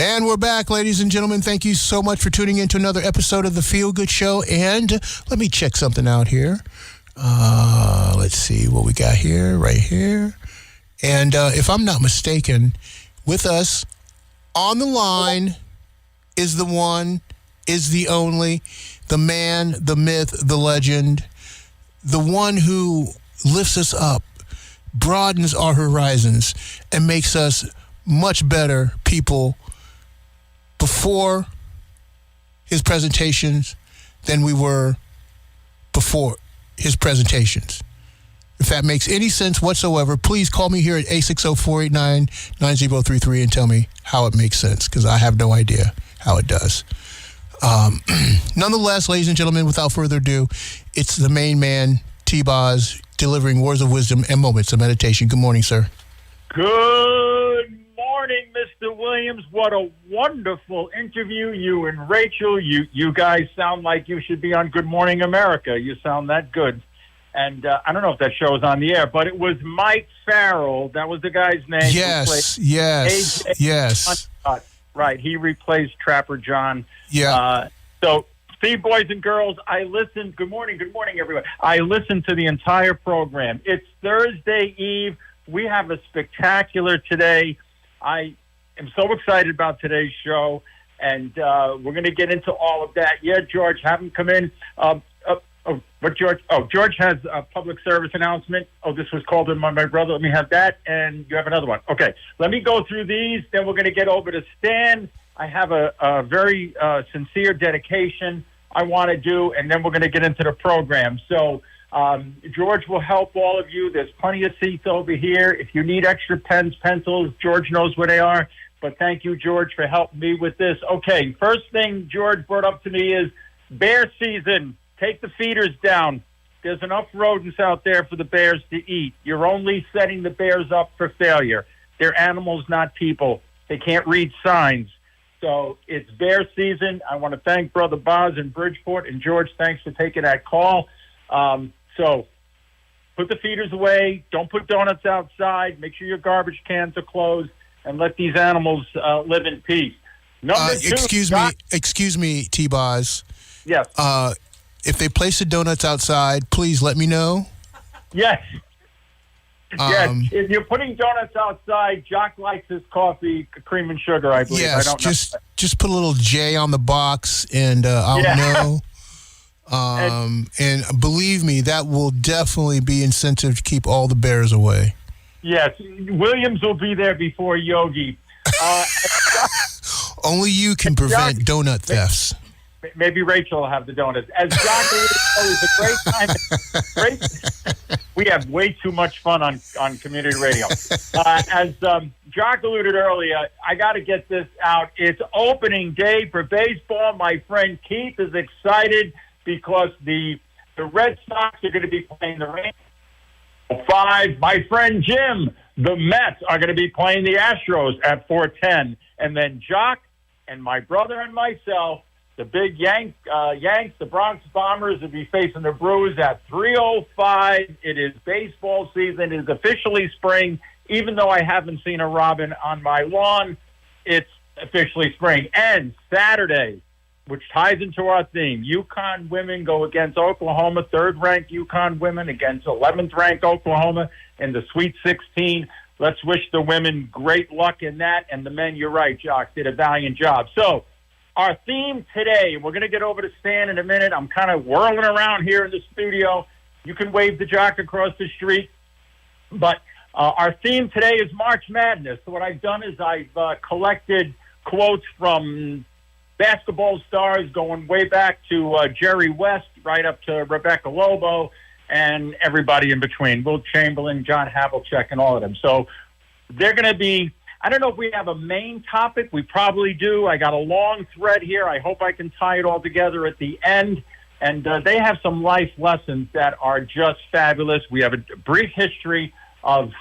And we're back, ladies and gentlemen. Thank you so much for tuning in to another episode of The Feel Good Show. And let me check something out here. Let's see what we got here, right here. And if I'm not mistaken, with us on the line is the one, is the only, the man, the myth, the legend, the one who lifts us up, broadens our horizons, and makes us much better people before his presentations than we were before his presentations. If that makes any sense whatsoever, please call me here at 860-489-9033 and tell me how it makes sense, because I have no idea how it does. Nonetheless, ladies and gentlemen, without further ado, it's the main man, T-Boz, delivering words of wisdom and moments of meditation. Good morning, sir. Good morning, Mr. Williams. What a wonderful interview. You and Rachel, you guys sound like you should be on Good Morning America. You sound that good. And I don't know if that show is on the air, but it was Mike Farrell. That was the guy's name. Yes. Right, he replaced Trapper John. Yeah. So, see, boys and girls, I listened. Good morning, everyone. I listened to the entire program. It's Thursday Eve. We have a spectacular today. I am so excited about today's show, and we're going to get into all of that. Yeah, George, have him come in. George has a public service announcement. Oh, this was called in by my brother. Let me have that, and you have another one. Okay, let me go through these, then we're going to get over to Stan. I have a very sincere dedication I want to do, and then we're going to get into the program. So George will help all of you. There's plenty of seats over here. If you need extra pens, pencils, George knows where they are. But thank you, George, for helping me with this. Okay, first thing George brought up to me is bear season. Take the feeders down. There's enough rodents out there for the bears to eat. You're only setting the bears up for failure. They're animals, not people. They can't read signs. So it's bear season. I want to thank Brother Boz in Bridgeport. And George, thanks for taking that call. So put the feeders away. Don't put donuts outside. Make sure your garbage cans are closed. And let these animals live in peace. Number two, excuse me, T-Boz. Yes. If they place the donuts outside, please let me know. Yes. Yes. If you're putting donuts outside, Jock likes his coffee, cream and sugar, I believe. Yes, I don't know. just put a little J on the box, and I'll know. And believe me, that will definitely be incentive to keep all the bears away. Yes. Williams will be there before Yogi. Only you can prevent donut thefts. Maybe Rachel will have the donuts. As John it's a great time. We have way too much fun on community radio. As Jock alluded earlier, I got to get this out. It's opening day for baseball. My friend Keith is excited because the Red Sox are going to be playing the Rangers. 5. My friend Jim, the Mets are going to be playing the Astros at 4:10. And then Jock and my brother and myself, the big Yanks, the Bronx Bombers, will be facing the Brewers at 3:05. It is baseball season. It is officially spring. Even though I haven't seen a robin on my lawn, it's officially spring. And Saturday, which ties into our theme, UConn women go against Oklahoma, 3rd-ranked UConn women against 11th-ranked Oklahoma in the Sweet 16. Let's wish the women great luck in that. And the men, you're right, Jock, did a valiant job. So, our theme today, we're going to get over to Stan in a minute. I'm kind of whirling around here in the studio. You can wave the Jock across the street. But our theme today is March Madness. So what I've done is I've collected quotes from basketball stars going way back to Jerry West, right up to Rebecca Lobo, and everybody in between, Wilt Chamberlain, John Havlicek, and all of them. So they're going to be, I don't know if we have a main topic. We probably do. I got a long thread here. I hope I can tie it all together at the end. And they have some life lessons that are just fabulous. We have a brief history of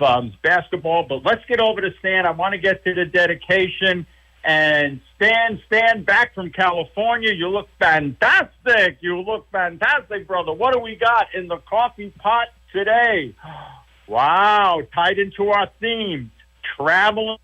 basketball, but let's get over to Stan. I want to get to the dedication. And Stan, back from California, you look fantastic. You look fantastic, brother. What do we got in the coffee pot today? Wow, tied into our theme, traveling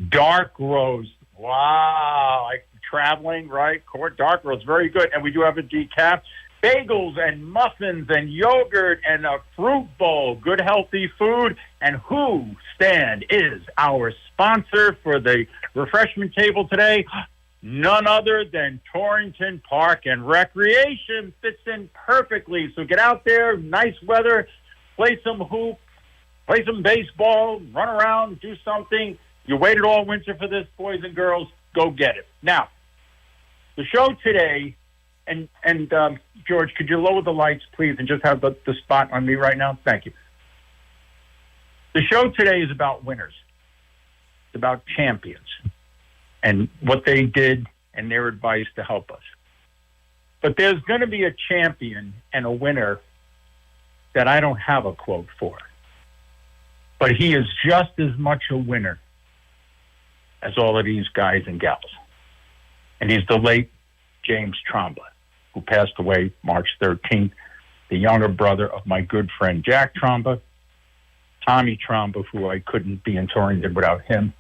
dark roast. Wow. Like traveling, right? Dark roast, very good. And we do have a decaf. Bagels and muffins and yogurt and a fruit bowl. Good, healthy food. And Who Stand is our sponsor for the refreshment table today. None other than Torrington Park and Recreation. Fits in perfectly. So get out there, nice weather, play some hoop, play some baseball, run around, do something. You waited all winter for this, boys and girls. Go get it. Now, the show today, and George, could you lower the lights, please, and just have the spot on me right now? Thank you. The show today is about winners. It's about champions and what they did and their advice to help us. But there's going to be a champion and a winner that I don't have a quote for. But he is just as much a winner as all of these guys and gals. And he's the late James Tromba, who passed away March 13th, the younger brother of my good friend Jack Tromba, Tommy Tromba, who I couldn't be in Torrington without him,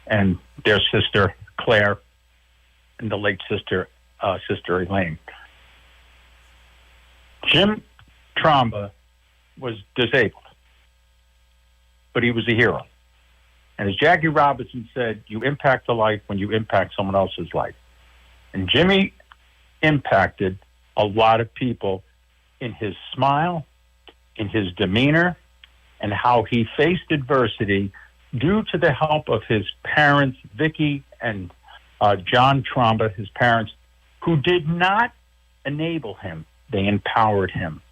and their sister Claire, and the late sister Elaine. Jim Tromba was disabled, but he was a hero. And as Jackie Robinson said, you impact a life when you impact someone else's life. And Jimmy impacted a lot of people in his smile, in his demeanor, and how he faced adversity due to the help of his parents, Vicky and John Tromba, his parents, who did not enable him. They empowered him.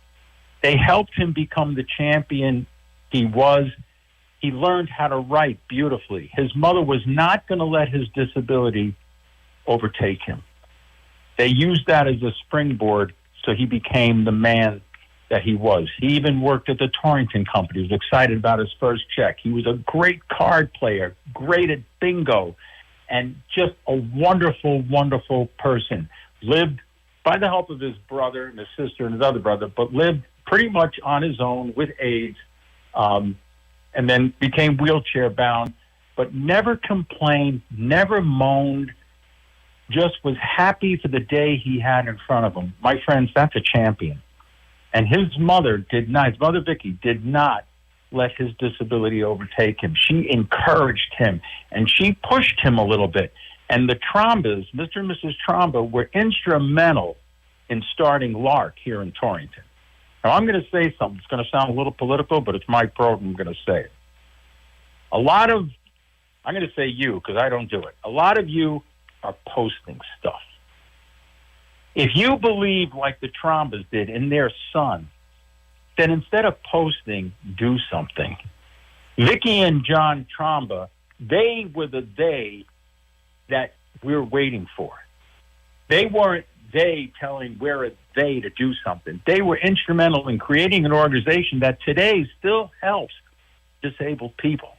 They helped him become the champion he was. He learned how to write beautifully. His mother was not going to let his disability overtake him. They used that as a springboard, so he became the man that he was. He even worked at the Torrington Company. He was excited about his first check. He was a great card player, great at bingo, and just a wonderful, wonderful person. Lived by the help of his brother and his sister and his other brother, but lived pretty much on his own with AIDS, and then became wheelchair bound, but never complained, never moaned, just was happy for the day he had in front of him. My friends, that's a champion. And his mother Vicky, did not let his disability overtake him. She encouraged him, and she pushed him a little bit. And the Trombas, Mr. and Mrs. Tromba, were instrumental in starting Lark here in Torrington. Now, I'm going to say something. It's going to sound a little political, but it's my program. I'm going to say it. I'm going to say you, because I don't do it. A lot of you are posting stuff. If you believe like the Trombas did in their son, then instead of posting, do something. Vicky and John Tromba, they were the they that we're waiting for. They weren't they telling we're a they to do something. They were instrumental in creating an organization that today still helps disabled people.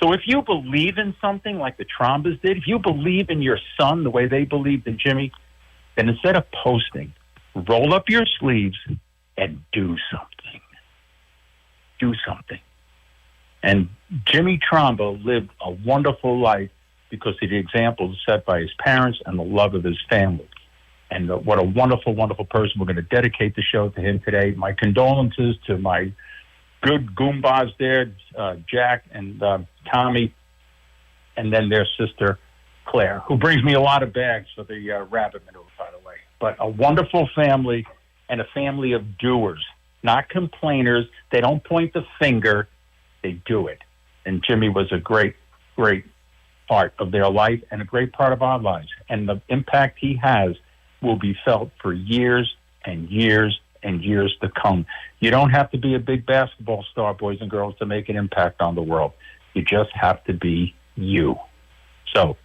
So if you believe in something like the Trombas did, if you believe in your son the way they believed in Jimmy, then instead of posting, roll up your sleeves and do something. Do something. And Jimmy Tromba lived a wonderful life because of the examples set by his parents and the love of his family. And what a wonderful, wonderful person. We're going to dedicate the show to him today. My condolences to my good Goombas there, Jack and Tommy, and then their sister, Claire, who brings me a lot of bags for the rabbit manure, by the way. But a wonderful family and a family of doers, not complainers. They don't point the finger. They do it. And Jimmy was a great, great part of their life and a great part of our lives. And the impact he has will be felt for years and years and years to come. You don't have to be a big basketball star, boys and girls, to make an impact on the world. You just have to be you. So,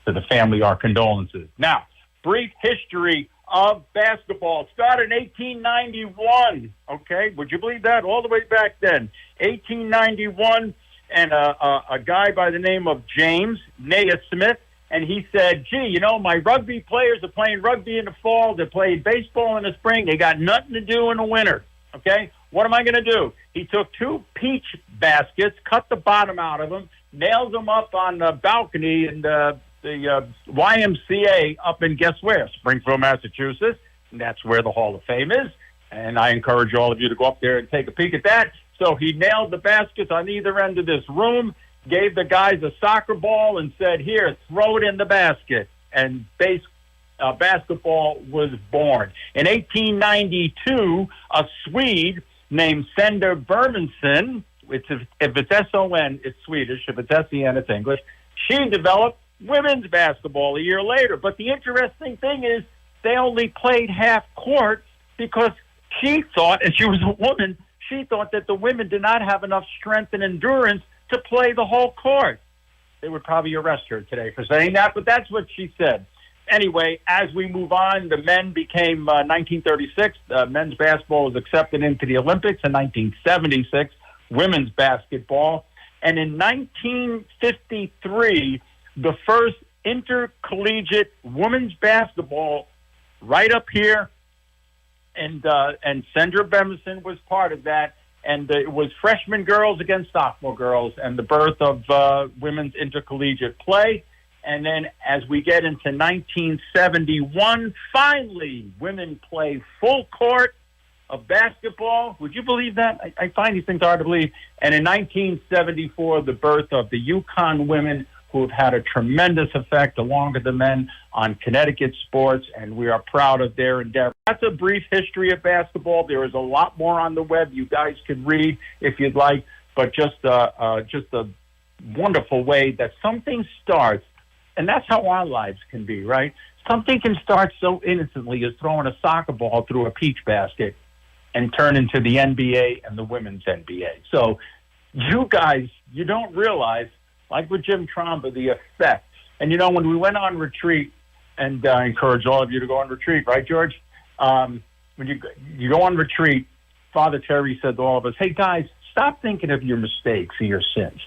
to the family, our condolences. Now, brief history of basketball. Started in 1891, okay? Would you believe that? All the way back then. 1891, and a guy by the name of James Naismith, and he said, gee, you know, my rugby players are playing rugby in the fall. They're playing baseball in the spring. They got nothing to do in the winter, okay? What am I going to do? He took 2 peach baskets, cut the bottom out of them, nails him up on the balcony in the YMCA up in, guess where? Springfield, Massachusetts. And that's where the Hall of Fame is. And I encourage all of you to go up there and take a peek at that. So he nailed the baskets on either end of this room, gave the guys a soccer ball, and said, here, throw it in the basket. And basketball was born. In 1892, a Swede named Sender Bermanson, if it's S-O-N, it's Swedish. If it's S-E-N, it's English. She developed women's basketball a year later. But the interesting thing is they only played half court because she thought, and she was a woman, she thought that the women did not have enough strength and endurance to play the whole court. They would probably arrest her today for saying that, but that's what she said. Anyway, as we move on, the men became 1936. Men's basketball was accepted into the Olympics in 1976, women's basketball. And in 1953, the first intercollegiate women's basketball right up here, and Sandra Bemerson was part of that. And it was freshman girls against sophomore girls, and the birth of women's intercollegiate play. And then as we get into 1971, finally, women play full court of basketball. Would you believe that? I find these things hard to believe. And in 1974, the birth of the Yukon women, who have had a tremendous effect, along with the men, on Connecticut sports, and we are proud of their endeavor. That's a brief history of basketball. There is a lot more on the web you guys could read if you'd like, but just a wonderful way that something starts, and that's how our lives can be, right? Something can start so innocently as throwing a soccer ball through a peach basket and turn into the NBA and the women's NBA. So you guys, you don't realize, like with Jim Tromba, the effect. And, when we went on retreat, and I encourage all of you to go on retreat, right, George? When you go on retreat, Father Terry said to all of us, hey, guys, stop thinking of your mistakes or your sins.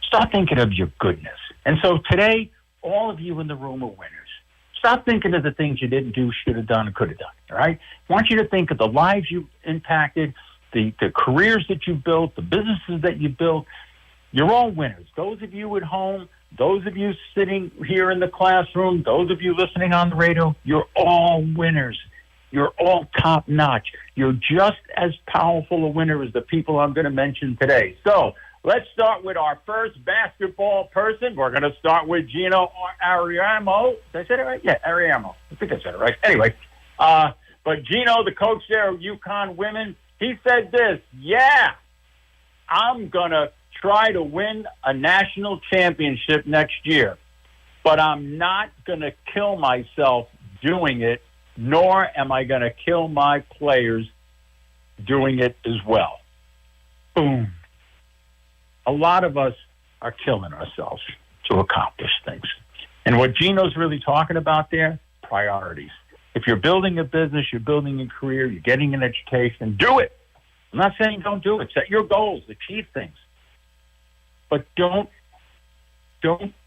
Start thinking of your goodness. And so today, all of you in the room are winners. Stop thinking of the things you didn't do, should have done, or could have done, all right? I want you to think of the lives you impacted, the careers that you built, the businesses that you built. You're all winners. Those of you at home, those of you sitting here in the classroom, those of you listening on the radio, you're all winners. You're all top notch. You're just as powerful a winner as the people I'm going to mention today. So let's start with our first basketball person. We're going to start with Gino Ariamo. Did I say it right? Yeah, Ariamo. I think I said it right. Anyway, but Gino, the coach there of UConn women, he said this, I'm going to try to win a national championship next year, but I'm not going to kill myself doing it, nor am I going to kill my players doing it as well. Boom. A lot of us are killing ourselves to accomplish things. And what Gino's really talking about there, priorities. If you're building a business, you're building a career, you're getting an education, do it. I'm not saying don't do it. Set your goals, achieve things. But don't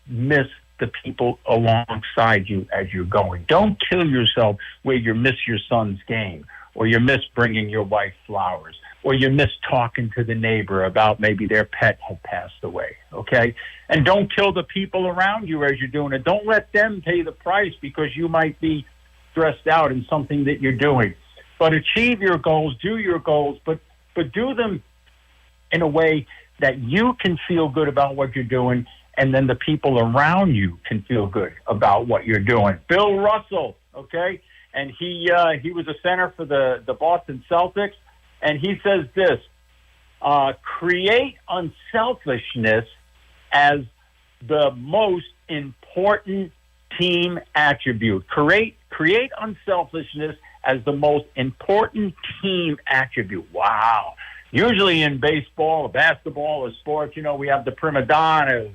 miss the people alongside you as you're going. Don't kill yourself where you miss your son's game, or you miss bringing your wife flowers, or you miss talking to the neighbor about maybe their pet had passed away, okay? And don't kill the people around you as you're doing it. Don't let them pay the price because you might be stressed out in something that you're doing. But achieve your goals, do your goals, but do them in a way that you can feel good about what you're doing, and then the people around you can feel good about what you're doing. Bill Russell, okay? And he was a center for the Boston Celtics, and he says this, create unselfishness as the most important team attribute. Create unselfishness as the most important team attribute. Wow. Usually in baseball, basketball, or sports, we have the prima donnas,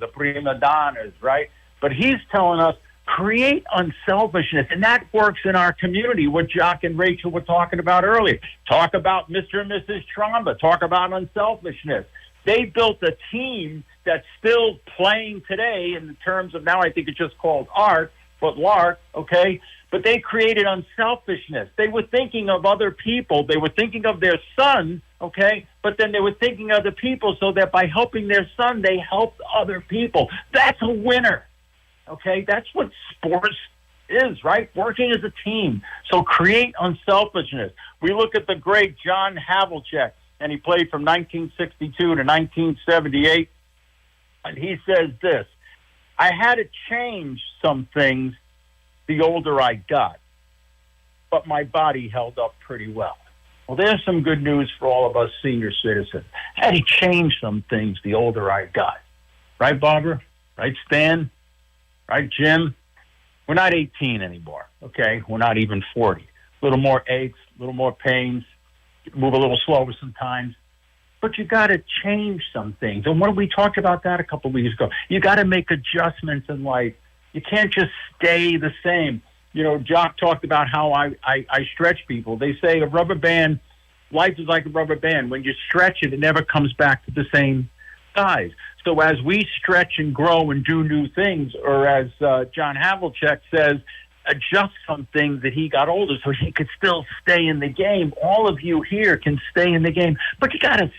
right? But he's telling us, create unselfishness, and that works in our community, what Jock and Rachel were talking about earlier. Talk about Mr. and Mrs. Tromba. Talk about unselfishness. They built a team that's still playing today in terms of, now I think it's just called art, but LARK, okay? But they created unselfishness. They were thinking of other people. They were thinking of their son, okay? but then they were thinking of the people so that by helping their son, they helped other people. That's a winner. Okay? That's what sports is, right? Working as a team. So create unselfishness. We look at the great John Havlicek, and he played from 1962 to 1978, and he says this: I had to change some things the older I got, but my body held up pretty well. Well, there's some good news for all of us senior citizens. I had to change some things the older I got. Right, Barbara? Right, Stan? Right, Jim? We're not 18 anymore, okay? We're not even 40. A little more aches, a little more pains, move a little slower sometimes. But you got to change some things. And we talked about that a couple of weeks ago. You got to make adjustments in life. You can't just stay the same. You know, Jock talked about how I stretch people. They say a rubber band, life is like a rubber band. When you stretch it, it never comes back to the same size. So as we stretch and grow and do new things, or as John Havlicek says, adjust some things that he got older so he could still stay in the game. All of you here can stay in the game, but you got to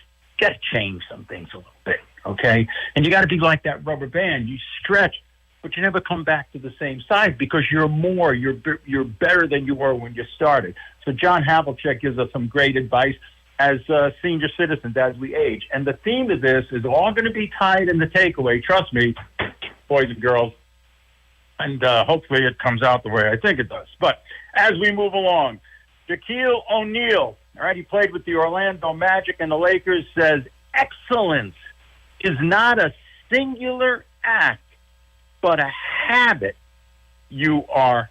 change some things a little bit, okay? And you got to be like that rubber band. You stretch, but you never come back to the same size because you're better than you were when you started. So John Havlicek gives us some great advice as senior citizens as we age. And the theme of this is all going to be tied in the takeaway. Trust me, boys and girls. And hopefully it comes out the way I think it does. But as we move along, Shaquille O'Neal, all right, he played with the Orlando Magic and the Lakers, says excellence is not a singular act, but a habit. You are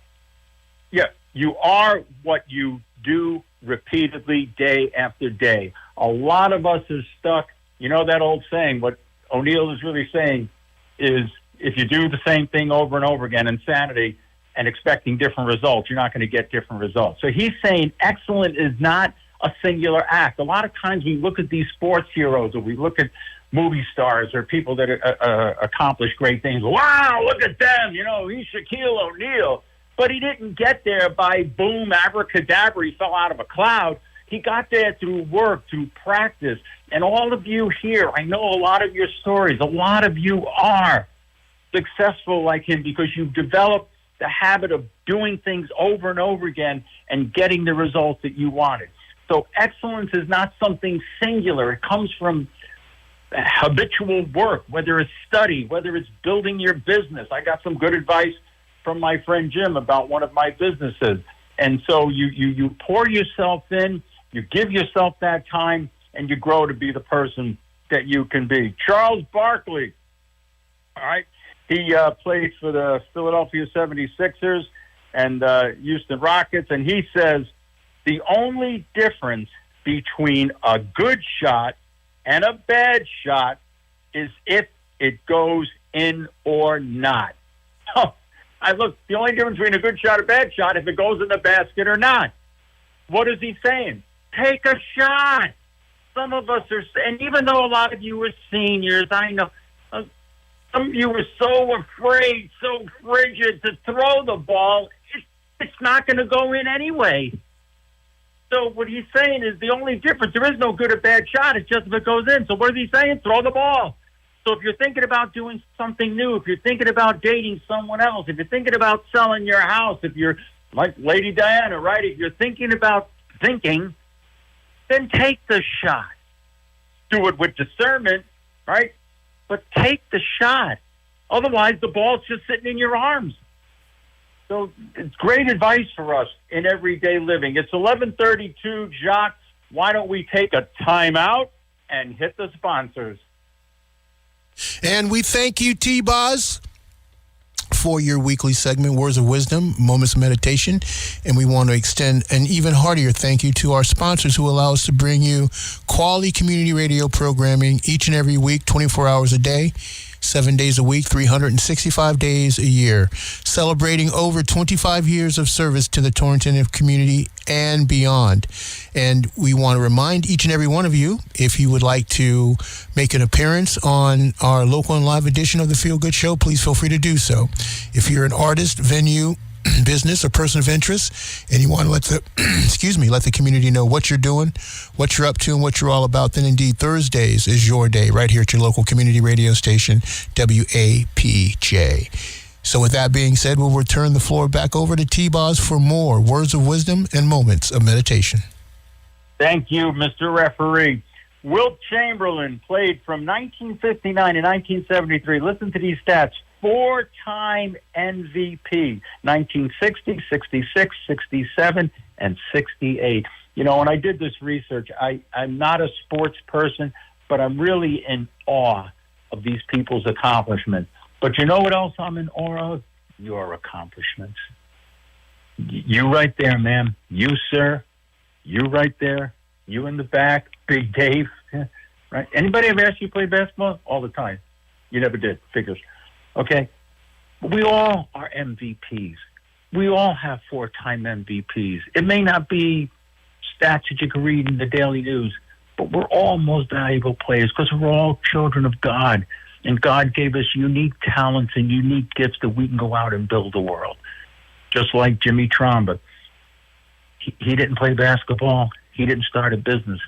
what you do repeatedly day after day. A lot of us are stuck. You know that old saying, what O'Neal is really saying is if you do the same thing over and over again, insanity, and expecting different results, you're not going to get different results. So he's saying excellent is not a singular act. A lot of times we look at these sports heroes, or we look at movie stars or people that accomplish great things. Wow, look at them. You know, he's Shaquille O'Neal. But he didn't get there by boom, abracadabra, he fell out of a cloud. He got there through work, through practice. And all of you here, I know a lot of your stories. A lot of you are successful like him because you've developed the habit of doing things over and over again and getting the results that you wanted. So excellence is not something singular. It comes from habitual work, whether it's study, whether it's building your business. I got some good advice from my friend Jim about one of my businesses. And so you pour yourself in, you give yourself that time, and you grow to be the person that you can be. Charles Barkley, all right, he played for the Philadelphia 76ers and Houston Rockets, and he says the only difference between a good shot and a bad shot is if it goes in or not. The only difference between a good shot and a bad shot if it goes in the basket or not. What is he saying? Take a shot. Some of us are, and even though a lot of you are seniors, I know, some of you are so afraid, so frigid to throw the ball, it's not going to go in anyway. So what he's saying is the only difference, there is no good or bad shot, it's just if it goes in. So what is he saying? Throw the ball. So if you're thinking about doing something new, if you're thinking about dating someone else, if you're thinking about selling your house, if you're like Lady Diana, right? If you're thinking about thinking, then take the shot. Do it with discernment, right? But take the shot. Otherwise, the ball's just sitting in your arms. So it's great advice for us in everyday living. It's 11:32, Jacques. Why don't we take a timeout and hit the sponsors? And we thank you, T-Boz, for your weekly segment, Words of Wisdom, Moments of Meditation. And we want to extend an even heartier thank you to our sponsors who allow us to bring you quality community radio programming each and every week, 24 hours a day, 7 days a week, 365 days a year, celebrating over 25 years of service to the Torrington community and beyond. And we want to remind each and every one of you, if you would like to make an appearance on our local and live edition of the Feel Good Show, please feel free to do so. If you're an artist, venue, business or person of interest, and you want to let the let the community know what you're doing, what you're up to, and what you're all about, then indeed Thursdays is your day right here at your local community radio station, WAPJ. So with that being said, we'll return the floor back over to T-Boz for more words of wisdom and moments of meditation. Thank you, Mr. Referee. Wilt Chamberlain played from 1959 to 1973. Listen to these stats. 4-time MVP, 1960, 66, 67, and 68. You know, when I did this research, I'm not a sports person, but I'm really in awe of these people's accomplishments. But you know what else I'm in awe of? Your accomplishments. You right there, ma'am. You, sir. You right there. You in the back. Big Dave. Right? Anybody ever asked you to play basketball? All the time. You never did. Figures. Okay? We all are MVPs. We all have 4-time MVPs. It may not be stats that you can read in the daily news, but we're all most valuable players because we're all children of God. And God gave us unique talents and unique gifts that we can go out and build the world. Just like Jimmy Tromba. He didn't play basketball. He didn't start a business.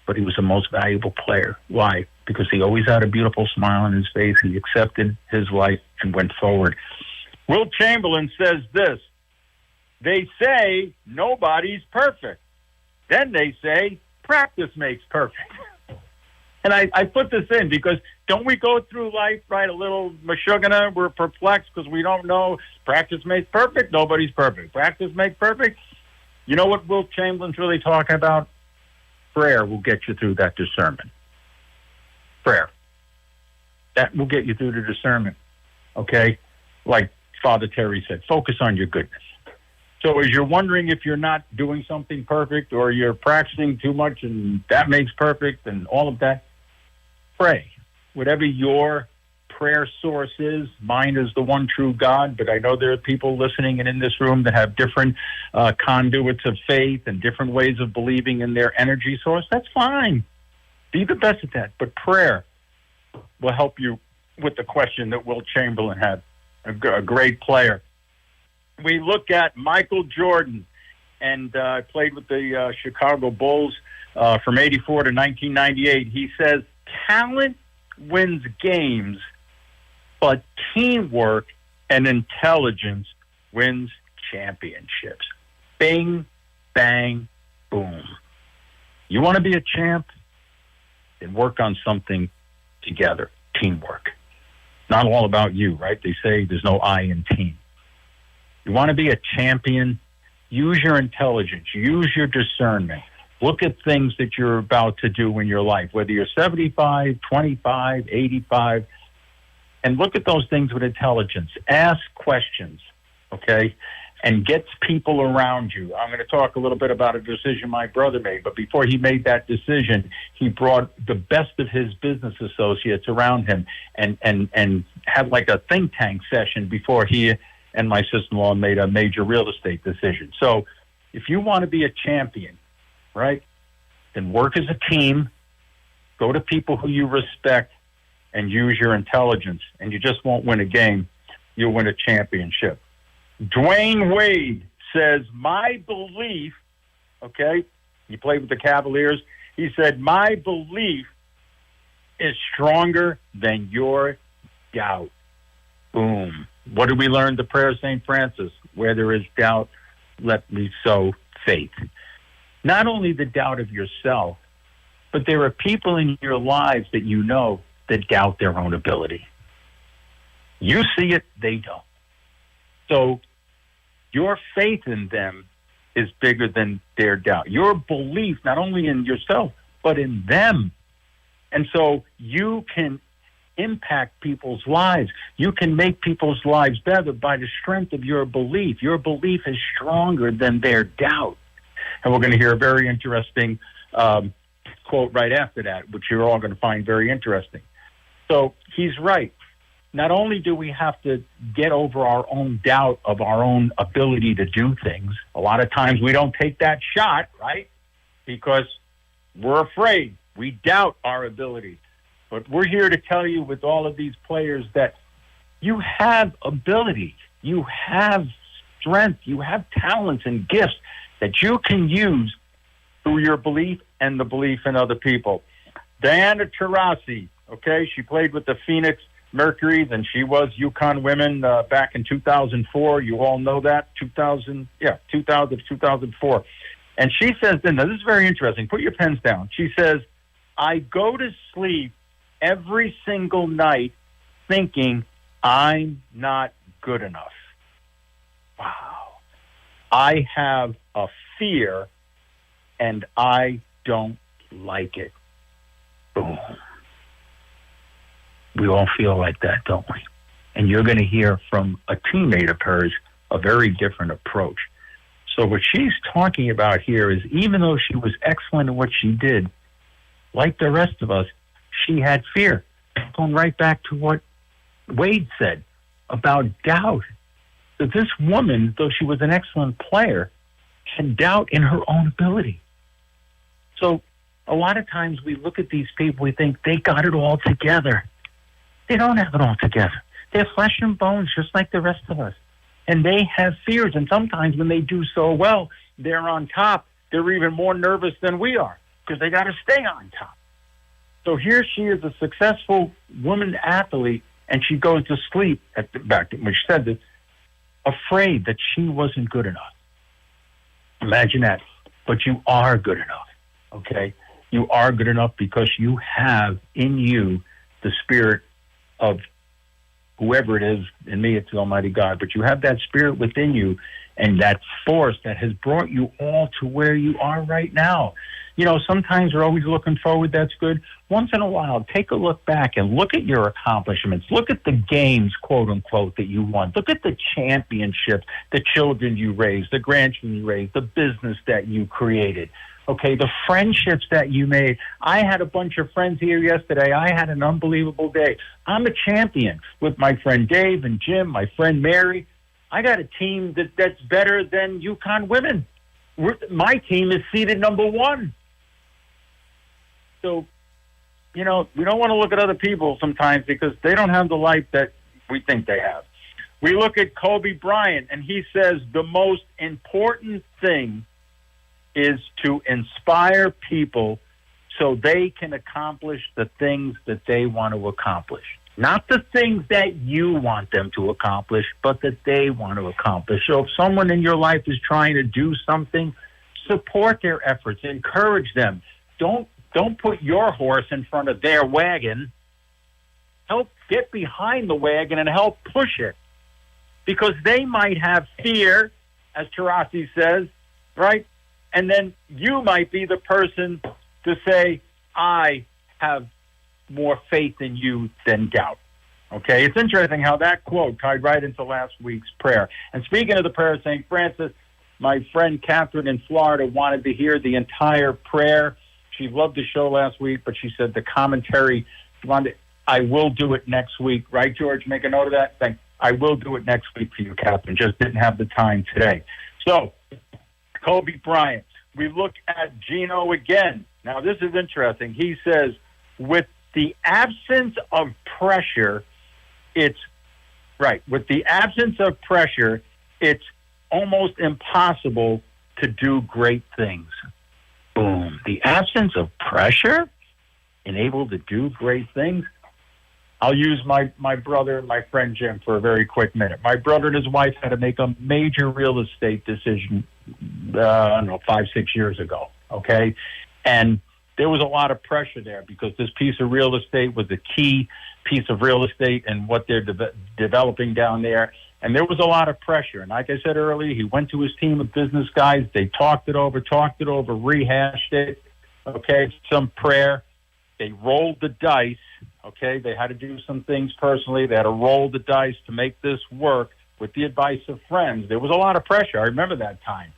But he was the most valuable player. Why? Because he always had a beautiful smile on his face. He accepted his life and went forward. Wilt Chamberlain says this: they say nobody's perfect. Then they say practice makes perfect. And I put this in because don't we go through life, right, a little mashugana? We're perplexed because we don't know. Practice makes perfect. Nobody's perfect. Practice makes perfect. You know what Wilt Chamberlain's really talking about? Prayer will get you through that discernment. Prayer. That will get you through the discernment. Okay? Like Father Terry said, focus on your goodness. So as you're wondering if you're not doing something perfect or you're practicing too much and that makes perfect and all of that, pray. Whatever your prayer source is, mine is the one true God, but I know there are people listening and in this room that have different conduits of faith and different ways of believing in their energy source. That's fine. Be the best at that. But prayer will help you with the question that Wilt Chamberlain had, a great player. We look at Michael Jordan, and played with the Chicago Bulls from 84 to 1998. He says, talent wins games, but teamwork and intelligence wins championships. Bing, bang, boom. You want to be a champ? Then work on something together. Teamwork. Not all about you, right? They say there's no I in team. You want to be a champion? Use your intelligence. Use your discernment. Look at things that you're about to do in your life, whether you're 75, 25, 85, and look at those things with intelligence. Ask questions, okay? And get people around you. I'm going to talk a little bit about a decision my brother made, but before he made that decision, he brought the best of his business associates around him and had like a think tank session before he and my sister-in-law made a major real estate decision. So if you want to be a champion, right, then work as a team, go to people who you respect, and use your intelligence, and you just won't win a game. You'll win a championship. Dwayne Wade says, my belief, okay, he played with the Cavaliers, he said, my belief is stronger than your doubt. Boom. What did we learn? The prayer of St. Francis, where there is doubt, let me sow faith. Not only the doubt of yourself, but there are people in your lives that you know that doubt their own ability. You see it, they don't. So your faith in them is bigger than their doubt. Your belief, not only in yourself, but in them. And so you can impact people's lives. You can make people's lives better by the strength of your belief. Your belief is stronger than their doubt. And we're going to hear a very interesting quote right after that, which you're all going to find very interesting. So he's right. Not only do we have to get over our own doubt of our own ability to do things, a lot of times we don't take that shot, right? Because we're afraid. We doubt our ability. But we're here to tell you with all of these players that you have ability. You have strength. You have talents and gifts that you can use through your belief and the belief in other people. Diana Taurasi, okay, she played with the Phoenix Mercury, and she was UConn women back in 2004. You all know that, 2004. And she says, and this is very interesting. Put your pens down. She says, I go to sleep every single night thinking I'm not good enough. Wow. I have a fear, and I don't like it. Boom. We all feel like that, don't we? And you're going to hear from a teammate of hers a very different approach. So what she's talking about here is, even though she was excellent at what she did, like the rest of us, she had fear. Going right back to what Wade said about doubt. That this woman, though she was an excellent player, had doubt in her own ability. So a lot of times we look at these people, we think they got it all together. They don't have it all together. They're flesh and bones just like the rest of us. And they have fears. And sometimes when they do so well, they're on top. They're even more nervous than we are because they got to stay on top. So here she is, a successful woman athlete, and she goes to sleep at the back when she said this, afraid that she wasn't good enough. Imagine that. But you are good enough, okay? You are good enough because you have in you the spirit of whoever it is. In me, it's Almighty God. But you have that spirit within you and that force that has brought you all to where you are right now. You know, sometimes we're always looking forward. That's good. Once in a while, take a look back and look at your accomplishments. Look at the games, quote unquote, that you won. Look at the championships, the children you raised, the grandchildren you raised, the business that you created. Okay, the friendships that you made. I had a bunch of friends here yesterday. I had an unbelievable day. I'm a champion with my friend Dave and Jim, my friend Mary. I got a team that's better than UConn women. My team is seeded number 1. So, you know, we don't want to look at other people sometimes because they don't have the life that we think they have. We look at Kobe Bryant, and he says the most important thing is to inspire people so they can accomplish the things that they want to accomplish. Not the things that you want them to accomplish, but that they want to accomplish. So if someone in your life is trying to do something, support their efforts, encourage them. Don't put your horse in front of their wagon. Help get behind the wagon and help push it. Because they might have fear, as Taurasi says, right? And then you might be the person to say, I have more faith in you than doubt. Okay? It's interesting how that quote tied right into last week's prayer. And speaking of the prayer of St. Francis, my friend Catherine in Florida wanted to hear the entire prayer. She loved the show last week, but she said the commentary, I will do it next week. Right, George? Make a note of that. I will do it next week for you, Catherine. Just didn't have the time today. So, Kobe Bryant. We look at Gino again. Now, this is interesting. He says, with the absence of pressure, it's almost impossible to do great things. Boom. The absence of pressure enabled to do great things. I'll use my brother and my friend Jim for a very quick minute. My brother and his wife had to make a major real estate decision, 5-6 years ago, okay? And there was a lot of pressure there because this piece of real estate was the key piece of real estate and what they're developing down there. And there was a lot of pressure. And like I said earlier, he went to his team of business guys. They talked it over, rehashed it, okay, some prayer. They rolled the dice, okay? They had to do some things personally. They had to roll the dice to make this work with the advice of friends. There was a lot of pressure. I remember that time.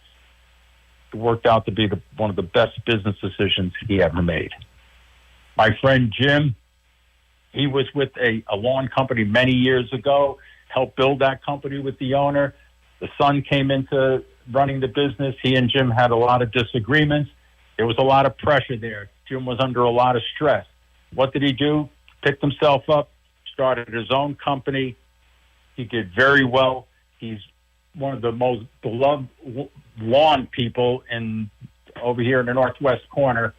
It worked out to be one of the best business decisions he ever made. My friend Jim, he was with a lawn company many years ago, helped build that company with the owner. The son came into running the business. He and Jim had a lot of disagreements. There was a lot of pressure there. Jim was under a lot of stress. What did he do? Picked himself up, started his own company. He did very well. He's one of the most beloved lawn people over here in the northwest corner,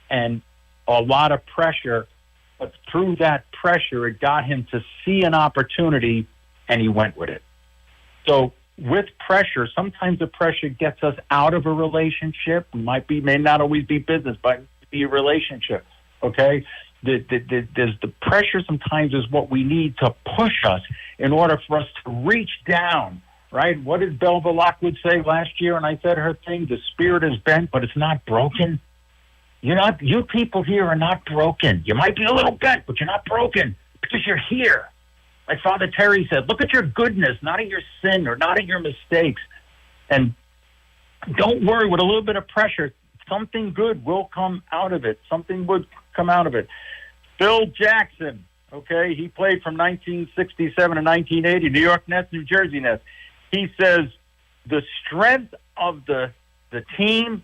and a lot of pressure. But through that pressure, it got him to see an opportunity, and he went with it. So with pressure, sometimes the pressure gets us out of a relationship. May not always be business, but it be a relationship. Okay, there's the pressure sometimes is what we need to push us in order for us to reach down. Right? What did Belva Lockwood say last year? And I said her thing: the spirit is bent, but it's not broken. You people here are not broken. You might be a little bent, but you're not broken because you're here. Like Father Terry said, look at your goodness, not at your sin or not at your mistakes. And don't worry, with a little bit of pressure, something good will come out of it. Something would come out of it. Phil Jackson, okay, he played from 1967 to 1980, New York Nets, New Jersey Nets. He says the strength of the team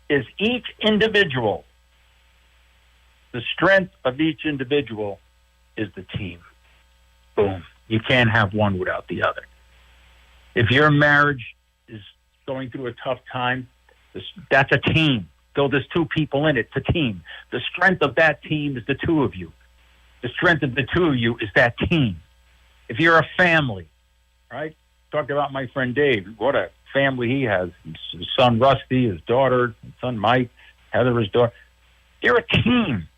is each individual. The strength of each individual is the team. Boom. You can't have one without the other. If your marriage is going through a tough time, that's a team. Though there's two people in it, it's a team. The strength of that team is the two of you. The strength of the two of you is that team. If you're a family, right? Talked about my friend Dave. What a family he has. His son Rusty, his daughter, his son Mike, Heather, his daughter. They're a team.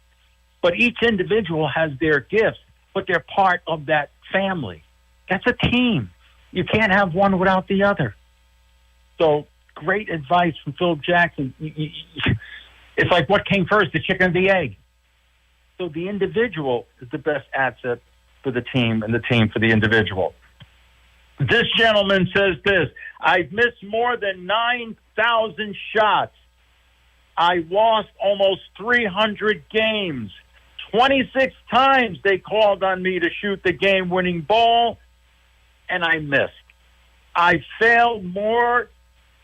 But each individual has their gifts, but they're part of that family. That's a team. You can't have one without the other. So great advice from Phil Jackson. It's like, what came first, the chicken or the egg? So the individual is the best asset for the team and the team for the individual. This gentleman says this: I've missed more than 9,000 shots. I lost almost 300 games. 26 times they called on me to shoot the game-winning ball, and I missed. I failed more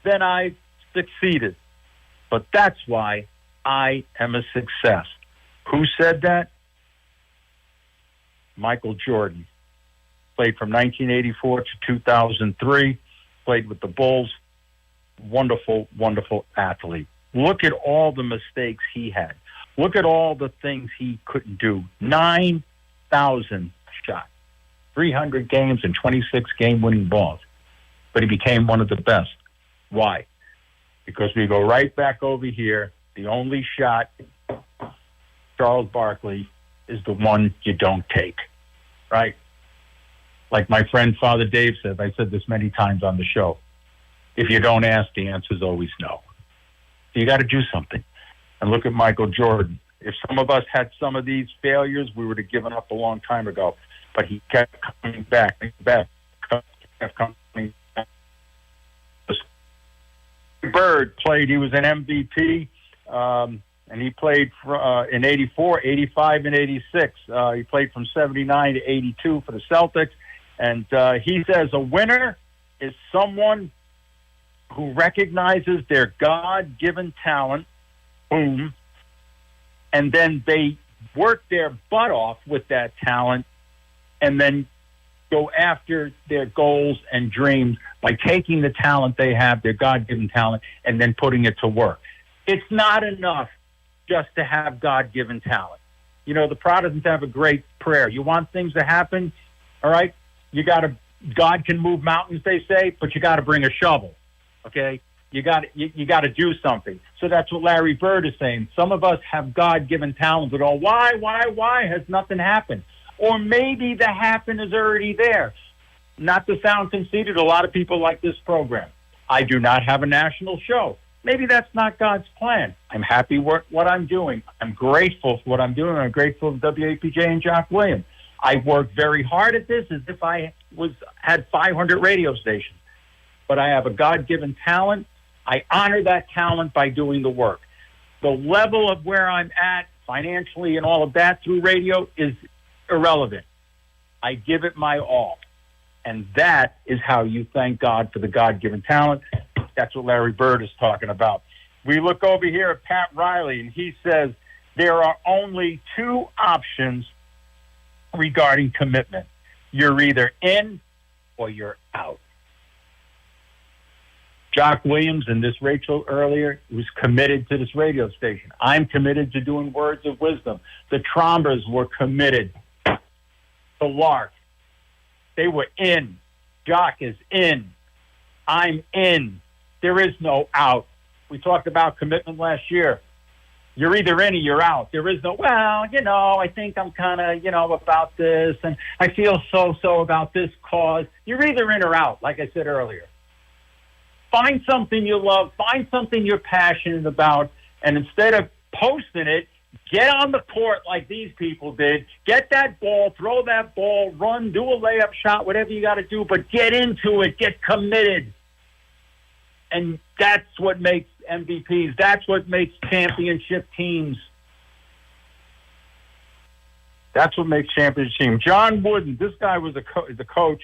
than I succeeded. But that's why I am a success. Who said that? Michael Jordan. Played from 1984 to 2003. Played with the Bulls. Wonderful, wonderful athlete. Look at all the mistakes he had. Look at all the things he couldn't do. 9,000 shots. 300 games and 26 game-winning balls. But he became one of the best. Why? Because we go right back over here. The only shot, Charles Barkley, is the one you don't take. Right? Like my friend Father Dave said, I said this many times on the show, if you don't ask, the answer is always no. So you got to do something. And look at Michael Jordan. If some of us had some of these failures, we would have given up a long time ago. But he kept coming back, kept coming back. Bird played, he was an MVP, and he played in 84, 85, and 86. He played from 79 to 82 for the Celtics. And he says a winner is someone who recognizes their God-given talent, boom, and then they work their butt off with that talent and then go after their goals and dreams by taking the talent they have, their God-given talent, and then putting it to work. It's not enough just to have God-given talent. You know, the Protestants have a great prayer. You want things to happen, all right? God can move mountains, they say, but you got to bring a shovel, okay? You got to do something. So that's what Larry Bird is saying. Some of us have God-given talent, but why has nothing happened? Or maybe the happen is already there. Not to sound conceited, a lot of people like this program. I do not have a national show. Maybe that's not God's plan. I'm happy with what I'm doing. I'm grateful for what I'm doing. I'm grateful to WAPJ and Jock Williams. I worked very hard at this as if I had 500 radio stations. But I have a God-given talent. I honor that talent by doing the work. The level of where I'm at financially and all of that through radio is irrelevant. I give it my all. And that is how you thank God for the God-given talent. That's what Larry Bird is talking about. We look over here at Pat Riley, and he says there are only two options regarding commitment. You're either in or you're out. Jock Williams and this Rachel earlier was committed to this radio station. I'm committed to doing words of wisdom. The Trombers were committed to Lark. They were in. Jock is in. I'm in. There is no out. We talked about commitment last year. You're either in or you're out. There is no, well, I think I'm kind of, about this, and I feel so about this cause. You're either in or out, like I said earlier. Find something you love. Find something you're passionate about, and instead of posting it, get on the court like these people did. Get that ball, throw that ball, run, do a layup shot, whatever you got to do, but get into it. Get committed. And that's what makes MVPs. That's what makes championship teams. That's what makes championship teams. John Wooden, this guy was the coach.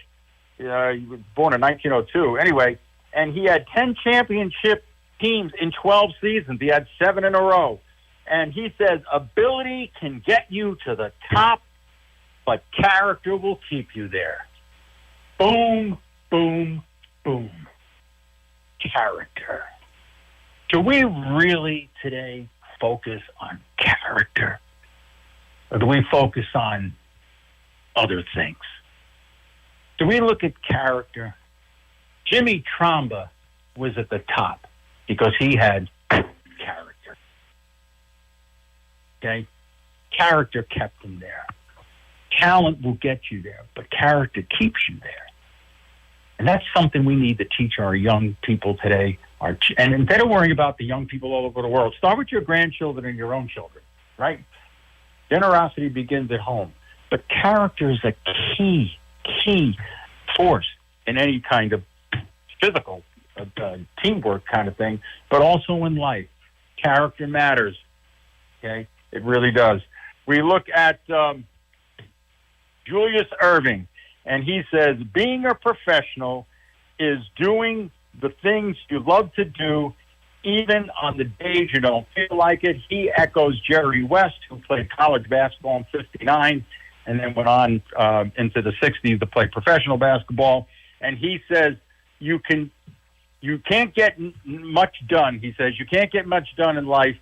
He was born in 1902. Anyway, and he had 10 championship teams in 12 seasons. He had 7 in a row. And he says, ability can get you to the top, but character will keep you there. Boom, boom, boom. Character. Do we really today focus on character? Or do we focus on other things? Do we look at character? Jimmy Tromba was at the top because he had character. Okay? Character kept him there. Talent will get you there, but character keeps you there. And that's something we need to teach our young people today. And instead of worrying about the young people all over the world, start with your grandchildren and your own children, right? Generosity begins at home. But character is a key force in any kind of physical teamwork kind of thing, but also in life. Character matters, okay? It really does. We look at Julius Erving. And he says, being a professional is doing the things you love to do, even on the days you don't feel like it. He echoes Jerry West, who played college basketball in '59 and then went on into the 60s to play professional basketball. And he says, you can't get much done. He says, you can't get much done in life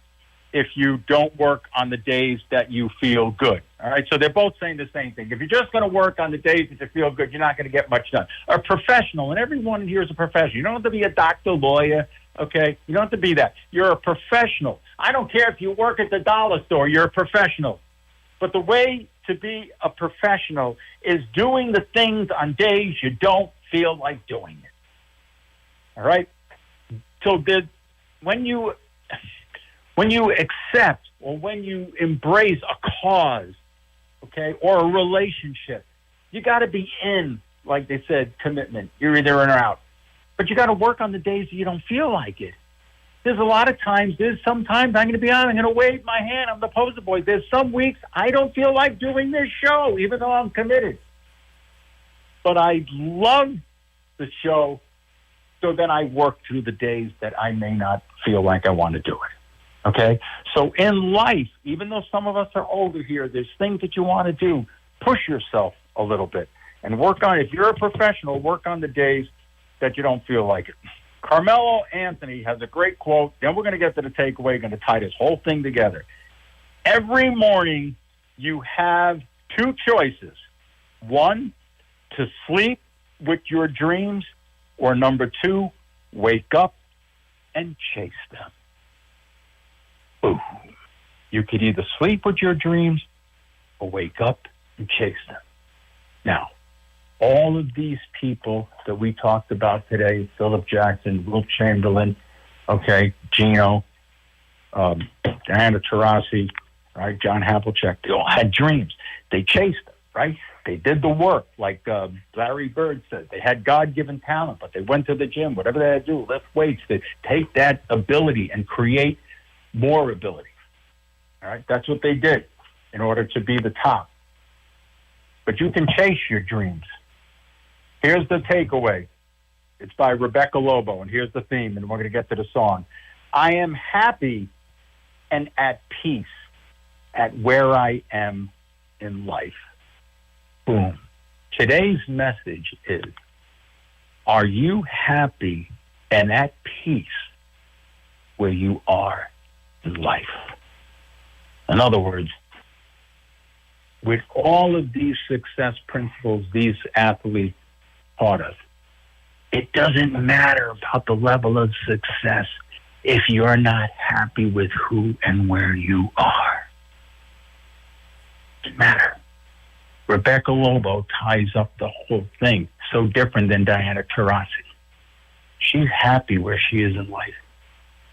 if you don't work on the days that you feel good. All right, so they're both saying the same thing. If you're just going to work on the days that you feel good, you're not going to get much done. A professional, and everyone here is a professional. You don't have to be a doctor, lawyer, okay? You don't have to be that. You're a professional. I don't care if you work at the dollar store. You're a professional. But the way to be a professional is doing the things on days you don't feel like doing it. All right? So when you accept or when you embrace a cause, okay, or a relationship, you got to be in, like they said, commitment. You're either in or out. But you got to work on the days that you don't feel like it. There's sometimes, I'm going to be honest, I'm going to wave my hand. I'm the poster boy. There's some weeks I don't feel like doing this show, even though I'm committed. But I love the show, so then I work through the days that I may not feel like I want to do it. Okay? So in life, even though some of us are older here, there's things that you want to do. Push yourself a little bit and work on it. If you're a professional, work on the days that you don't feel like it. Carmelo Anthony has a great quote. Then we're going to get to the takeaway, going to tie this whole thing together. Every morning you have two choices. One, to sleep with your dreams, or number two, wake up and chase them. Ooh. You could either sleep with your dreams or wake up and chase them. Now, all of these people that we talked about today, Philip Jackson, Wilt Chamberlain, okay, Gino, Diana Taurasi, right, John Havlicek, they all had dreams. They chased them, right? They did the work, like Larry Bird said. They had God-given talent, but they went to the gym, whatever they had to do, lift weights, to take that ability and create more ability. All right, that's what they did in order to be the top. But you can chase your dreams. Here's the takeaway. It's by Rebecca Lobo, and here's the theme, and we're going to get to the song. I am happy and at peace at where I am in life. Boom. Today's message is, are you happy and at peace where you are in life. In other words, with all of these success principles these athletes taught us, it doesn't matter about the level of success if you're not happy with who and where you are. It doesn't matter. Rebecca Lobo ties up the whole thing, so different than Diana Taurasi. She's happy where she is in life.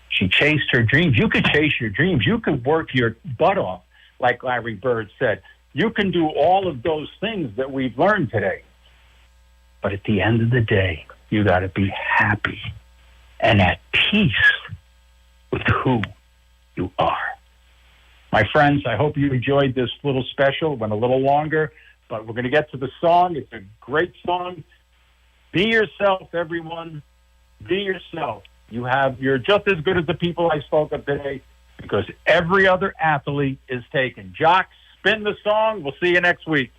She chased her dreams. You could chase your dreams. You could work your butt off, like Larry Bird said. You can do all of those things that we've learned today. But at the end of the day, you got to be happy and at peace with who you are. My friends, I hope you enjoyed this little special. It went a little longer, but we're going to get to the song. It's a great song. Be yourself, everyone. Be yourself. You're just as good as the people I spoke of today, because every other athlete is taken. Jock, spin the song. We'll see you next week.